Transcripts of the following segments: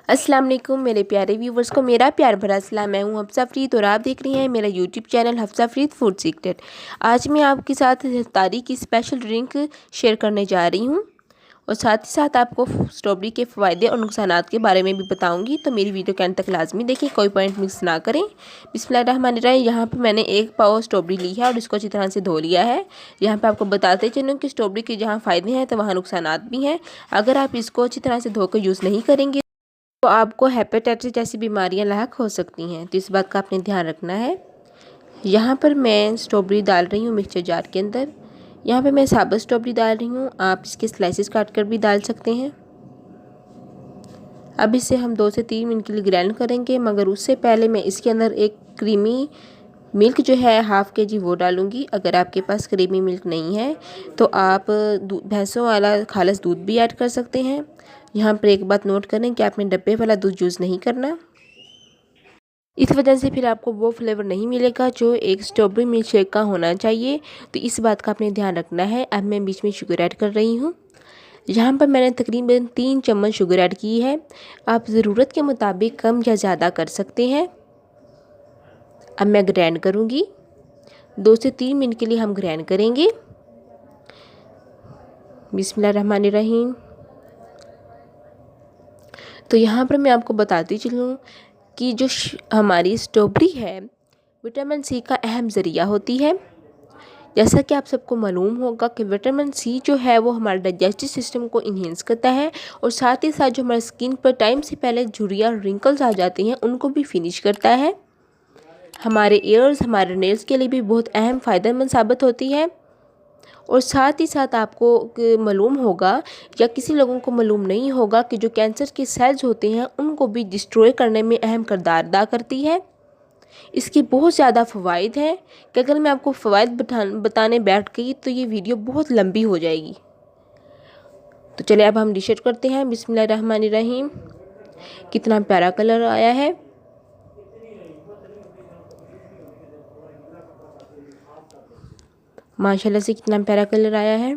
अस्सलाम वालेकुम मेरे प्यारे व्यूवर्स को मेरा प्यार भरा सलाम। मैं हूँ हफ्सा फ़रीद और आप देख रही हैं मेरा YouTube channel Hafsa Farid food secret. आज मैं आपके साथ इफ्तारी की स्पेशल ड्रिंक शेयर करने जा रही हूँ और साथ ही साथ आपको स्ट्रॉबेरी के फ़ायदे और नुकसानात के बारे में भी बताऊँगी। तो मेरी वीडियो के अंत तक लाजमी देखिए, कोई पॉइंट मिस ना करें। बिस्मिल्लाहिर्रहमानिर्रहीम। यहाँ पर मैंने 1 पाव स्ट्रॉबेरी ली है और इसको अच्छी तरह से धो लिया है। यहाँ पर आपको बताते चलूँ कि स्ट्रॉबेरी के जहाँ फ़ायदे हैं तो वहाँ नुकसानात भी हैं। अगर आप इसको अच्छी तरह से धोकर यूज़ नहीं करेंगे तो आपको हेपेटाइटिस जैसी बीमारियां लाक हो सकती हैं, तो इस बात का आपने ध्यान रखना है। यहाँ पर मैं स्ट्रॉबेरी डाल रही हूँ मिक्सचर जार के अंदर। यहाँ पे मैं साबुत स्ट्रॉबेरी डाल रही हूँ, आप इसके स्लाइसेस काट कर भी डाल सकते हैं। अब इसे हम 2 से 3 मिनट के लिए ग्राइंड करेंगे, मगर उससे पहले मैं इसके अंदर एक क्रीमी मिल्क जो है हाफ़ के जी वो डालूँगी। अगर आपके पास क्रीमी मिल्क नहीं है तो आप भैंसों वाला खालिस दूध भी ऐड कर सकते हैं। यहाँ पर एक बात नोट करें कि आपने डब्बे वाला दूध यूज़ नहीं करना, इस वजह से फिर आपको वो फ्लेवर नहीं मिलेगा जो एक स्ट्रॉबेरी मिल्क शेक का होना चाहिए। तो इस बात का आपने ध्यान रखना है। अब मैं बीच में शुगर ऐड कर रही हूँ। यहाँ पर मैंने तकरीबन 3 चम्मच शुगर ऐड की है। आप ज़रूरत के मुताबिक कम या ज़्यादा कर सकते हैं। अब मैं ग्राइंड करूँगी, 2 से 3 मिनट के लिए हम ग्राइंड करेंगे। बिस्मिल्लाहिर्रहमानिर्रहीम। तो यहाँ पर मैं आपको बताती चलूँ कि जो हमारी स्ट्रॉबेरी है विटामिन सी का अहम ज़रिया होती है। जैसा कि आप सबको मालूम होगा कि विटामिन सी जो है वो हमारे डाइजेस्टिव सिस्टम को इन्हेंस करता है और साथ ही साथ जो हमारी स्किन पर टाइम से पहले झुर्रियाँ रिंकल्स आ जाती हैं उनको भी फिनिश करता है। हमारे ईयर्स, हमारे नेल्स के लिए भी बहुत अहम फ़ायदेमंद साबित होती है। और साथ ही साथ आपको मालूम होगा या किसी लोगों को मालूम नहीं होगा कि जो कैंसर के सेल्स होते हैं उनको भी डिस्ट्रॉय करने में अहम किरदार अदा करती है। इसके बहुत ज़्यादा फ़वाइद हैं कि अगर मैं आपको फ़वाइद बताने बैठ गई तो ये वीडियो बहुत लंबी हो जाएगी। तो चलिए अब हम डिश आउट करते हैं। बिस्मिल्लाहिर्रहमानिर्रहीम। कितना प्यारा कलर आया है। माशाल्लाह से कितना प्यारा कलर आया है।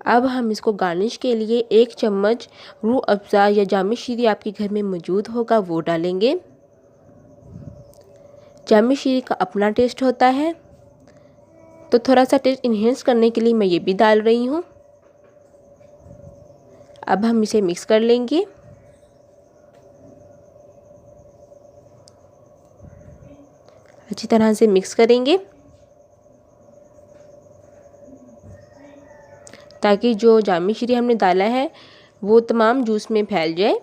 अब हम इसको गार्निश के लिए 1 चम्मच रूह अफ़ज़ा या जामी शीरी आपके घर में मौजूद होगा वो डालेंगे। जामी शीरी का अपना टेस्ट होता है, तो थोड़ा सा टेस्ट इन्हेंस करने के लिए मैं ये भी डाल रही हूँ। अब हम इसे मिक्स कर लेंगे। अच्छी तरह से मिक्स करेंगे ताकि जो जामी शीरी हमने डाला है वो तमाम जूस में फैल जाए।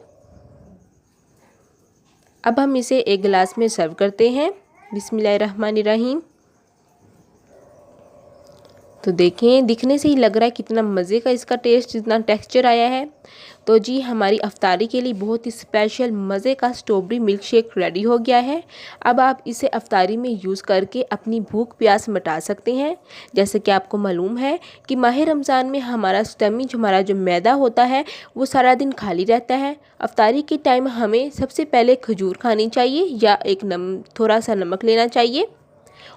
अब हम इसे एक गिलास में सर्व करते हैं। बिस्मिल्लाहिर्रहमानिर्रहीम। तो देखें, दिखने से ही लग रहा है कितना मज़े का इसका टेस्ट, जितना टेक्सचर आया है। तो जी हमारी अफ्तारी के लिए बहुत ही स्पेशल मज़े का स्ट्रॉबेरी मिल्क शेक रेडी हो गया है। अब आप इसे अफ्तारी में यूज़ करके अपनी भूख प्यास मिटा सकते हैं। जैसे कि आपको मालूम है कि माह रमज़ान में हमारा स्टमक, हमारा जो मैदा होता है वो सारा दिन खाली रहता है। अफ्तारी के टाइम हमें सबसे पहले खजूर खानी चाहिए या थोड़ा सा नमक लेना चाहिए।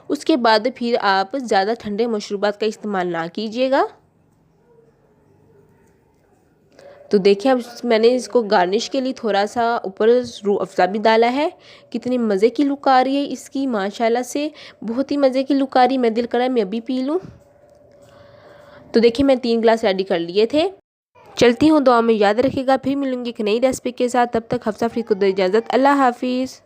उसके बाद फिर आप ज़्यादा ठंडे मशरूबात का इस्तेमाल ना कीजिएगा। तो देखिए अब मैंने इसको गार्निश के लिए थोड़ा सा ऊपर रूह अफ़ज़ा भी डाला है। कितनी मज़े की लुक आ रही है इसकी, माशाल्लाह से बहुत ही मज़े की लुक आ रही है। मैं दिल करा मैं अभी पी लूँ। तो देखिए मैं 3 गिलास रेडी कर लिए थे। चलती हूँ, दुआ में याद रखिएगा। फिर मिलूँगी एक नई रेसिपी के साथ। तब तक हफ्सा फ़रीद को दो इजाज़त। अल्लाह हाफिज़।